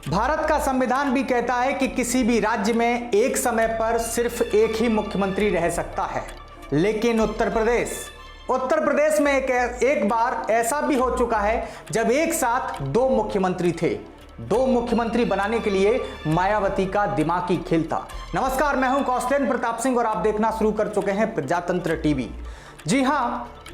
भारत का संविधान भी कहता है कि किसी भी राज्य में एक समय पर सिर्फ एक ही मुख्यमंत्री रह सकता है, लेकिन उत्तर प्रदेश में एक बार ऐसा भी हो चुका है जब एक साथ दो मुख्यमंत्री थे। दो मुख्यमंत्री बनाने के लिए मायावती का दिमागी खेल था। नमस्कार, मैं हूं कौशलेंद्र प्रताप सिंह और आप देखना शुरू कर चुके हैं प्रजातंत्र टीवी। जी हां,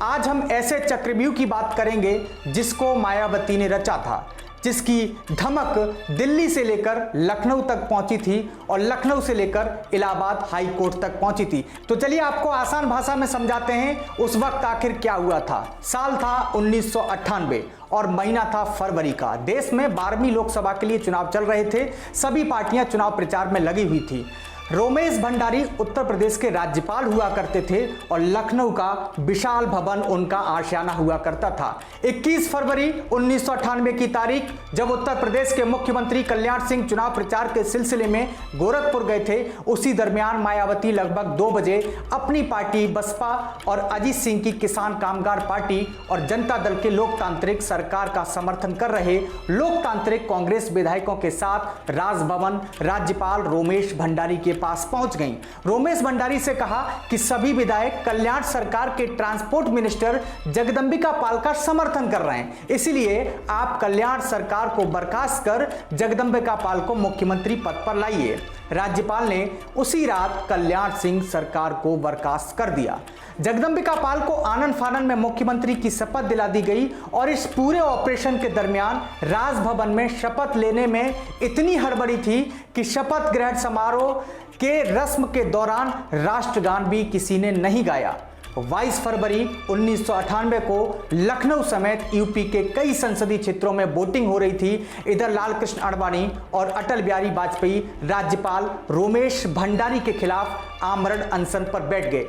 आज हम ऐसे चक्रव्यूह की बात करेंगे जिसको मायावती ने रचा था, जिसकी धमक दिल्ली से लेकर लखनऊ तक पहुंची थी और लखनऊ से लेकर इलाहाबाद हाई कोर्ट तक पहुंची थी। तो चलिए आपको आसान भाषा में समझाते हैं उस वक्त आखिर क्या हुआ था। साल था 1998 और महीना था फरवरी का। देश में 12वीं लोकसभा के लिए चुनाव चल रहे थे। सभी पार्टियां चुनाव प्रचार में लगी हुई थी। रोमेश भंडारी उत्तर प्रदेश के राज्यपाल हुआ करते थे और लखनऊ का विशाल भवन उनका आशियाना हुआ करता था। 21 फरवरी 1998 की तारीख जब उत्तर प्रदेश के मुख्यमंत्री कल्याण सिंह चुनाव प्रचार के सिलसिले में गोरखपुर गए थे, उसी दरमियान मायावती लगभग 2 बजे अपनी पार्टी बसपा और अजीत सिंह की किसान कामगार पार्टी और जनता दल के लोकतांत्रिक सरकार का समर्थन कर रहे लोकतांत्रिक कांग्रेस विधायकों के साथ राजभवन राज्यपाल रोमेश भंडारी के पास पहुंच गईं। रोमेश भंडारी से कहा कि सभी विधायक कल्याण सरकार के ट्रांसपोर्ट मिनिस्टर जगदंबिका पाल का समर्थन कर रहे हैं, इसलिए आप कल्याण सरकार को बर्खास्त कर जगदंबिका पाल को मुख्यमंत्री पद पर लाइए। राज्यपाल ने उसी रात कल्याण सिंह सरकार को बर्खास्त कर दिया। जगदंबिका पाल को आनन फानन में मुख्यमंत्री की शपथ दिला दी गई और इस पूरे ऑपरेशन के दरमियान राजभवन में शपथ लेने में इतनी हड़बड़ी थी कि शपथ ग्रहण समारोह के रस्म के दौरान राष्ट्रगान भी किसी ने नहीं गाया। 22 फरवरी 1998 को लखनऊ समेत यूपी के कई संसदीय क्षेत्रों में वोटिंग हो रही थी। इधर लालकृष्ण आडवाणी और अटल बिहारी वाजपेयी राज्यपाल रोमेश भंडारी के खिलाफ आमरण अनशन पर बैठ गए।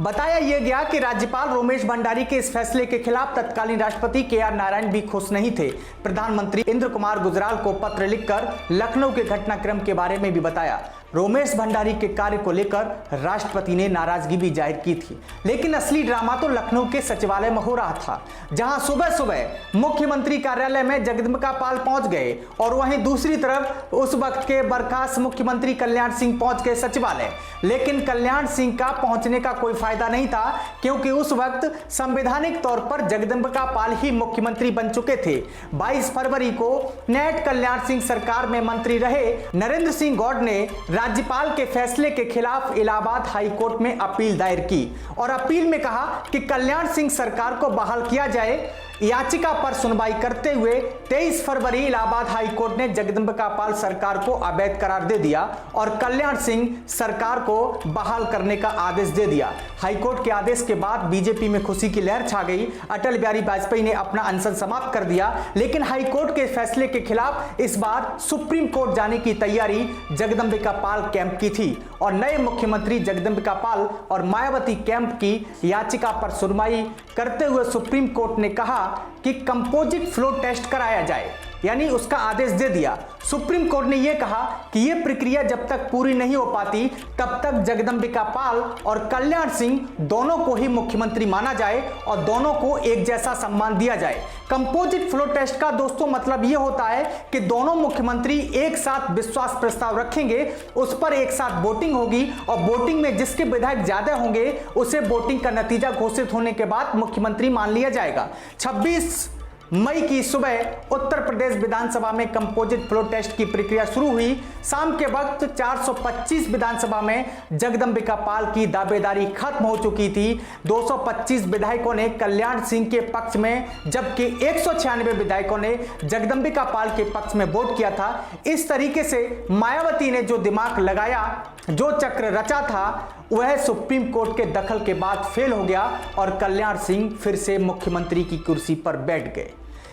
बताया यह गया कि राज्यपाल रोमेश भंडारी के इस फैसले के खिलाफ तत्कालीन राष्ट्रपति के.आर. नारायण भी खुश नहीं थे। प्रधानमंत्री इंद्र कुमार गुजराल को पत्र लिखकर लखनऊ के घटनाक्रम के बारे में भी बताया। रोमेश भंडारी के कार्य को लेकर राष्ट्रपति ने नाराजगी भी जाहिर की थी, लेकिन असली ड्रामा तो लखनऊ के सचिवालय में हो रहा था, जहां सुबह सुबह मुख्यमंत्री कार्यालय में जगदंबिका पाल पहुंच गए और वहीं दूसरी तरफ उस वक्त के बर्खास्त मुख्यमंत्री कल्याण सिंह पहुंच गए सचिवालय। लेकिन कल्याण सिंह का पहुंचने का कोई फायदा नहीं था, क्योंकि उस वक्त संवैधानिक तौर पर जगदंबिका पाल ही मुख्यमंत्री बन चुके थे। 22 फरवरी को नेट कल्याण सिंह सरकार में मंत्री रहे नरेंद्र सिंह गौड़ ने राज्यपाल के फैसले के खिलाफ इलाहाबाद हाई कोर्ट में अपील दायर की और अपील में कहा कि कल्याण सिंह सरकार को बहाल किया जाए। याचिका पर सुनवाई करते हुए 23 फरवरी इलाहाबाद हाई कोर्ट ने जगदंबिका पाल सरकार को अवैध करार दे दिया और कल्याण सिंह सरकार को बहाल करने का आदेश दे दिया। हाई कोर्ट के आदेश के बाद बीजेपी में खुशी की लहर छा गई। अटल बिहारी वाजपेयी ने अपना अनशन समाप्त कर दिया, लेकिन हाई कोर्ट के फैसले के खिलाफ इस बार सुप्रीम कोर्ट जाने की तैयारी जगदंबिका पाल कैंप की थी और नए मुख्यमंत्री जगदंबिका पाल और मायावती कैंप की याचिका पर सुनवाई करते हुए सुप्रीम कोर्ट ने कहा कि कंपोजिट फ्लो टेस्ट कराया जाए, यानी उसका आदेश दे दिया। सुप्रीम कोर्ट ने यह कहा कि यह प्रक्रिया जब तक पूरी नहीं हो पाती तब तक जगदंबिका पाल और कल्याण सिंह दोनों को ही मुख्यमंत्री माना जाए और दोनों को एक जैसा सम्मान दिया जाए। कंपोजिट फ्लो टेस्ट का दोस्तों मतलब यह होता है कि दोनों मुख्यमंत्री एक साथ विश्वास प्रस्ताव रखेंगे, उस पर एक साथ वोटिंग होगी और वोटिंग में जिसके विधायक ज्यादा होंगे उसे वोटिंग का नतीजा घोषित होने के बाद मुख्यमंत्री मान लिया जाएगा। 26 मई की सुबह उत्तर प्रदेश विधानसभा में कंपोजिट फ्लो टेस्ट की प्रक्रिया शुरू हुई। शाम के वक्त 425 विधानसभा में जगदंबिका पाल की दावेदारी खत्म हो चुकी थी। 225 विधायकों ने कल्याण सिंह के पक्ष में जबकि 196 विधायकों ने जगदंबिका पाल के पक्ष में वोट किया था। इस तरीके से मायावती ने जो दिमाग लगाया, जो चक्र रचा था, वह सुप्रीम कोर्ट के दखल के बाद फेल हो गया और कल्याण सिंह फिर से मुख्यमंत्री की कुर्सी पर बैठ गए।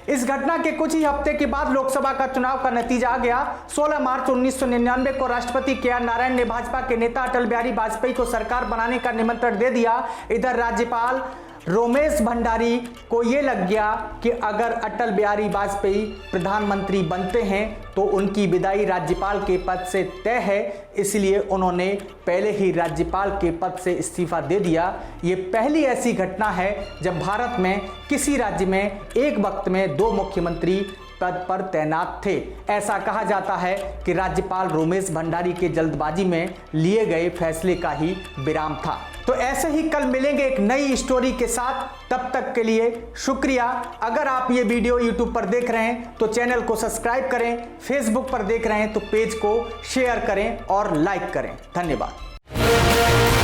इस घटना के कुछ ही हफ्ते के बाद लोकसभा का चुनाव का नतीजा आ गया। 16 मार्च 1999 को राष्ट्रपति के.आर. नारायण ने भाजपा के नेता अटल बिहारी वाजपेयी को सरकार बनाने का निमंत्रण दे दिया। इधर राज्यपाल रोमेश भंडारी को यह लग गया कि अगर अटल बिहारी वाजपेयी प्रधानमंत्री बनते हैं तो उनकी विदाई राज्यपाल के पद से तय है, इसलिए उन्होंने पहले ही राज्यपाल के पद से इस्तीफा दे दिया। ये पहली ऐसी घटना है जब भारत में किसी राज्य में एक वक्त में दो मुख्यमंत्री पद पर तैनात थे। ऐसा कहा जाता है कि राज्यपाल रोमेश भंडारी के जल्दबाजी में लिए गए फैसले का ही विराम था। तो ऐसे ही कल मिलेंगे एक नई स्टोरी के साथ, तब तक के लिए शुक्रिया। अगर आप ये वीडियो YouTube पर देख रहे हैं तो चैनल को सब्सक्राइब करें, फेसबुक पर देख रहे हैं तो पेज को शेयर करें और लाइक करें। धन्यवाद।